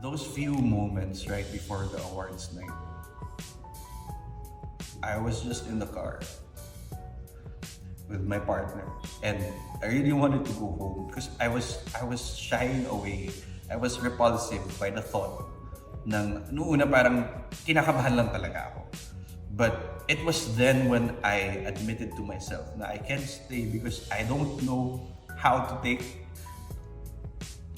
those few moments right before the awards night, I was just in the car with my partner, and I really wanted to go home because I was shying away. I was repulsive by the thought ng noong una parang kinakabahan lang talaga ako. But it was then when I admitted to myself na I can't stay because I don't know how to take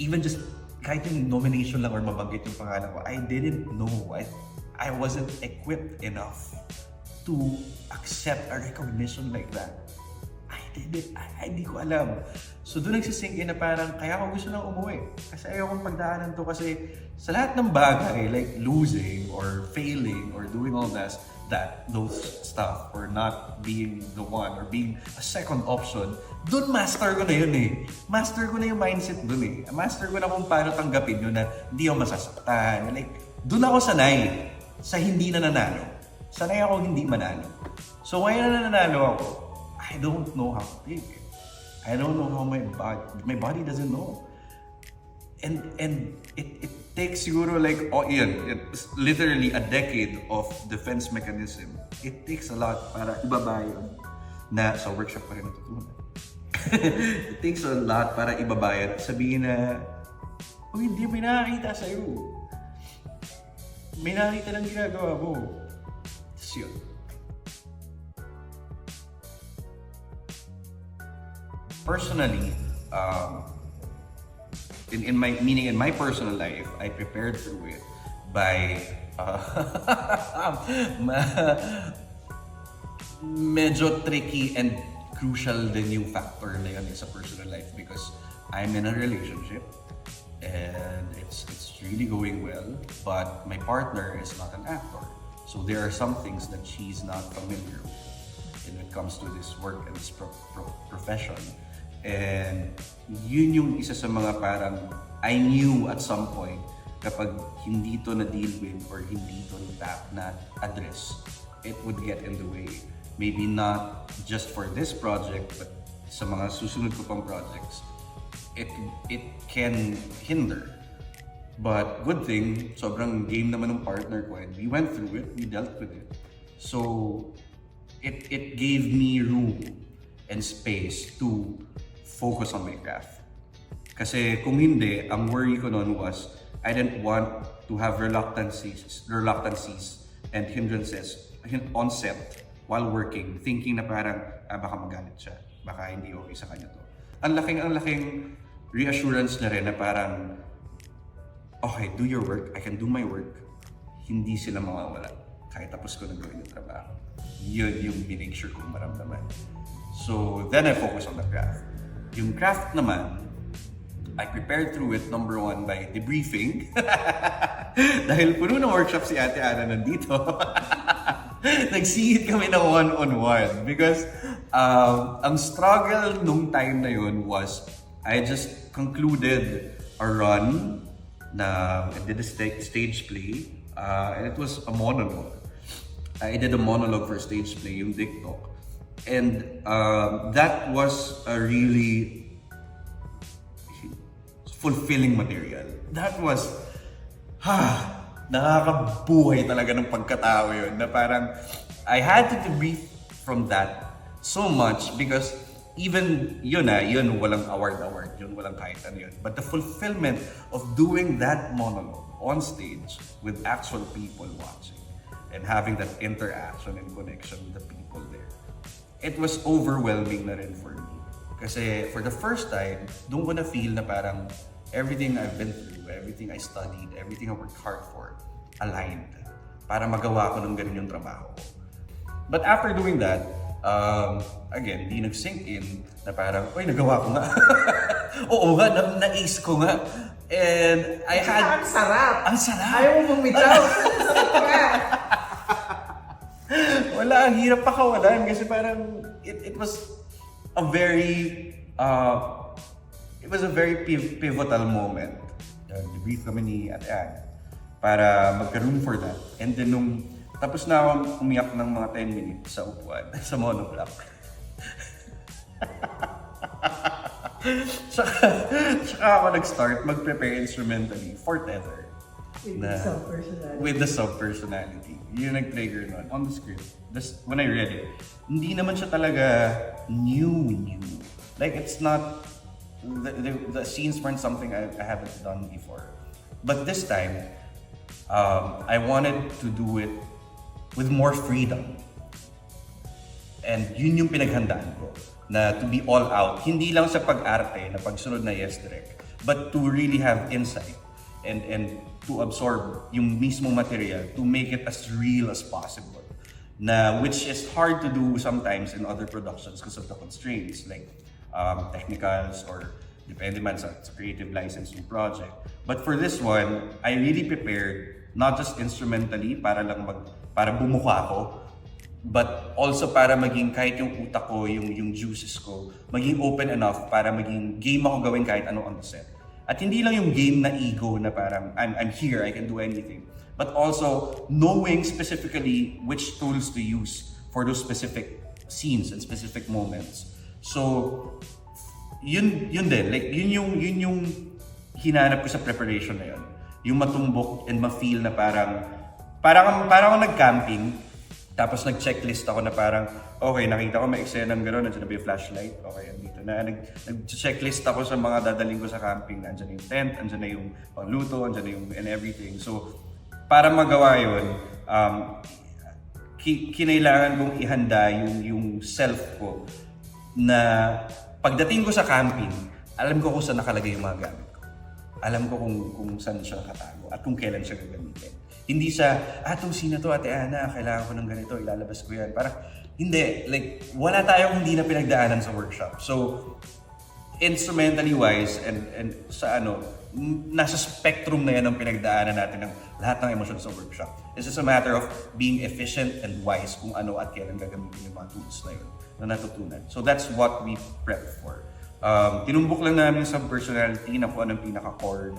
even just kahit yung nomination lang or mabanggit yung pangalan ko. I didn't know. I wasn't equipped enough to accept a recognition like that. Hindi ko alam. So doon nagsisink in na parang kaya ako gusto nang umuwi. Kasi ayaw kong pagdaanan to kasi sa lahat ng bagay like losing or failing or doing all those stuff or not being the one or being a second option, doon master ko na yun eh. Master ko na yung mindset doon eh. Master ko na kung paano tanggapin yun na hindi ako masasaktan. Like, doon ako sanay sa hindi na nanalo. Sanay ako hindi manalo. So ngayon na nanalo ako, I don't know how to take it. I don't know how my body doesn't know. And it takes siguro like, it's literally a decade of defense mechanism. It takes a lot para ibaba yun na sa workshop pa rin natutunan. It takes a lot para ibaba yun. Sabihin na, hindi, may nakakita sa'yo. May nakakita ng ginagawa mo. Tapos yun. Personally, in my personal life, I prepared through it by medyo tricky and crucial din yung factor na yun sa personal life because I'm in a relationship and it's really going well, but my partner is not an actor, so there are some things that she's not familiar with when it comes to this work and this profession. And yun yung isa sa mga parang I knew at some point kapag hindi to na-deal with or hindi to na-address, it would get in the way. Maybe not just for this project, but sa mga susunod ko pang projects, it can hinder. But good thing, sobrang game naman ng partner ko and we went through it, we dealt with it. So it gave me room and space to focus on my craft. Kasi kung hindi, ang worry ko noon was I didn't want to have reluctancies and hindrances on set while working, thinking na parang baka magalit siya, baka hindi okay sa kanya to. Ang laking reassurance na rin na parang okay, do your work, I can do my work, hindi sila mawawala kahit tapos ko na gawin yung trabaho. Yun yung binake sure kong maramdaman. So then I focus on the craft. Yung craft naman, I prepared through it, number one, by debriefing. Dahil puno ng workshop si Ate Ana nandito. Nagsihit kami ng one-on-one. Because ang struggle nung time na yun was, I just concluded a run na I did a stage play. And it was a monologue. I did a monologue for stage play, yung TikTok. And that was a really fulfilling material. That was, nakakabuhay talaga ng pagkatao yun. Na parang, I had to debrief from that so much because even yun walang award, yun walang kahit ano yun. But the fulfillment of doing that monologue on stage with actual people watching and having that interaction and connection with the people there, it was overwhelming na rin for me. Kasi for the first time, doon ko na feel na parang everything I've been through, everything I studied, everything I worked hard for, aligned para magawa ko ng ganun yung trabaho ko. But after doing that, again, di nag-sink in na parang, uy, nagawa ko nga. Oo nga, na-ace ko nga. And I had... Ang sarap! Ang sarap! Ayaw mo bumitaw! Wala, ang hirap pakawalan kasi parang it was a very pivotal moment. Debrief kami ni Ate Ann para magkaroon for that. And then nung tapos na akong umiyak ng mga 10 minutes sa upuan, sa monoblock. Tsaka ako nag-start mag-prepare instrumentally for Tether. With na, the sub-personality. with the sub-personality. Yun nag-trigger nun. On the script, when I read it, hindi naman siya talaga new. Like, it's not, the scenes weren't something I haven't done before. But this time, I wanted to do it with more freedom. And yun yung pinaghandaan ko, na to be all out. Hindi lang sa pag-arte, na pagsunod na yes direct, but to really have insight and to absorb yung mismong material, to make it as real as possible. Which is hard to do sometimes in other productions because of the constraints, like technicals or depende man sa creative license yung project. But for this one, I really prepared, not just instrumentally para bumuka ako, but also para maging kahit yung utak ko, yung juices ko, maging open enough para maging game ako gawin kahit ano on the set. At hindi lang yung game na ego na parang I'm here, I can do anything. But also knowing specifically which tools to use for those specific scenes and specific moments. So yun din, like yun yung hinanap ko sa preparation na yun. Yung matumbok and ma-feel na parang ako nag-camping, tapos nag-checklist ako na parang, okay, nakita ko may eksena ng gano'n, nandiyan na ba yung flashlight? Okay, andito na. Nag-checklist ako sa mga dadaling ko sa camping, nandiyan yung tent, nandiyan na yung pangluto, nandiyan na yung and everything. So, para magawa yun, kinailangan kong ihanda yung self ko na pagdating ko sa camping, alam ko kung saan nakalagay yung mga gamit ko. Alam ko kung saan siya nakatago at kung kailan siya gagamitin. Hindi siya, itong scene na to, Ate Ana, kailangan ko ng ganito, ilalabas ko yan. Parang, hindi. Like, wala tayong hindi na pinagdaanan sa workshop. So, instrumentally wise and sa nasa spectrum na yan ang pinagdaanan natin ng lahat ng emosyon sa workshop. It's just a matter of being efficient and wise kung ano at kailan gagamitin yung mga tools na yun na natutunan. So that's what we prepped for. Tinumbok lang namin sa personality na kung anong pinaka-core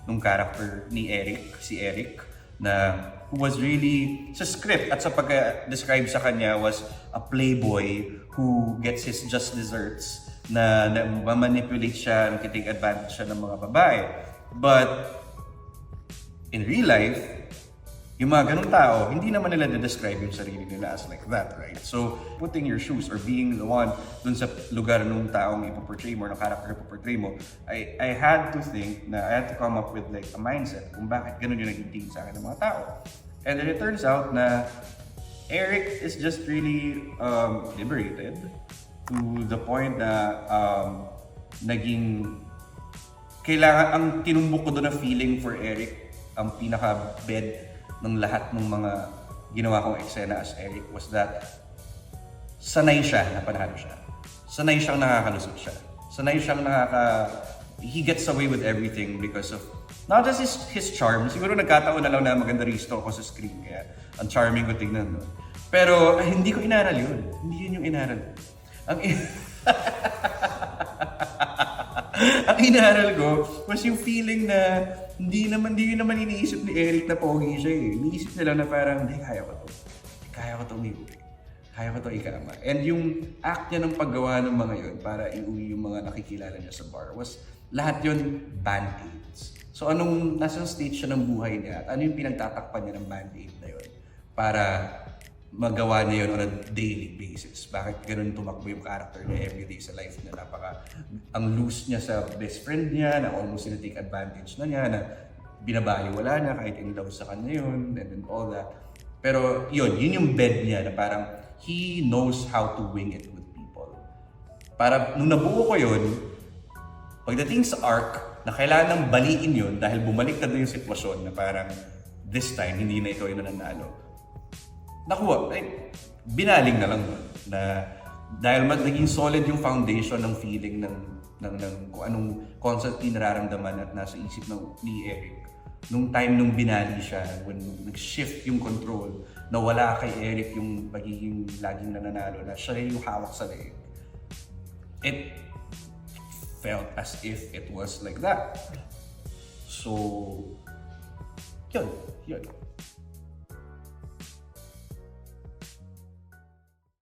nung character ni Eric, si Eric, na who was really, sa script at sa pag-describe sa kanya was a playboy who gets his just desserts, na manipulate siya, nakitake advantage siya ng mga babae. But in real life, yung mga ganung tao, hindi naman nila na-describe yung sarili nila as like that, right? So, putting your shoes or being the one dun sa lugar nung taong ipoportray mo or ng character ipoportray mo, I had to think na I had to come up with like a mindset kung bakit ganun yung naging tingin sa akin ng mga tao. And then it turns out na Eric is just really liberated to the point na naging kailangan, ang tinumbok ko doon na feeling for Eric, ang pinaka-bed ng lahat ng mga ginawa kong eksena as Eric was that sanay siya na panalo siya. Sanay siyang nakakalusot siya. Sanay siyang he gets away with everything because of not just his charm. Siguro nagkataon na lang na maganda risto ako sa screen kaya ang charming ko tignan doon. Pero hindi ko inaral yun. Hindi yun yung inaral. Ang inaral ko was yung feeling na hindi naman iniisip ni Eric na pogi siya eh. Iniisip nila na parang, kaya ko to. Kaya ko to umiuwi. Kaya ko to ikama. And yung act niya ng paggawa ng mga yun para iuwi yung mga nakikilala niya sa bar was lahat yun band-aids. So nasa stage siya ng buhay niya at ano yung pinagtatakpan niya ng band-aid na yun para magawa niya yun on a daily basis. Bakit ganun tumakbo yung character niya everyday sa life niya? Ang loose niya sa best friend niya, na almost take advantage na niya, na binabaliwala niya kahit in love sa kanya yun, and then all that. Pero yun yung bed niya na parang he knows how to wing it with people. Para nung nabuo ko yun, pagdating sa arc, na kailangan ng baliin yun dahil bumaliktad na yung sitwasyon na parang this time, hindi na ikaw yung nanalo. Nakuha, binaling na lang na dahil naging solid yung foundation ng feeling ng kung anong constantly nararamdaman at nasa isip ni Eric. Nung time nung binali siya, when nag-shift yung control, na wala kay Eric yung pagiging laging nananalo, na siya yung hawak sa leeg. It felt as if it was like that. So, yun.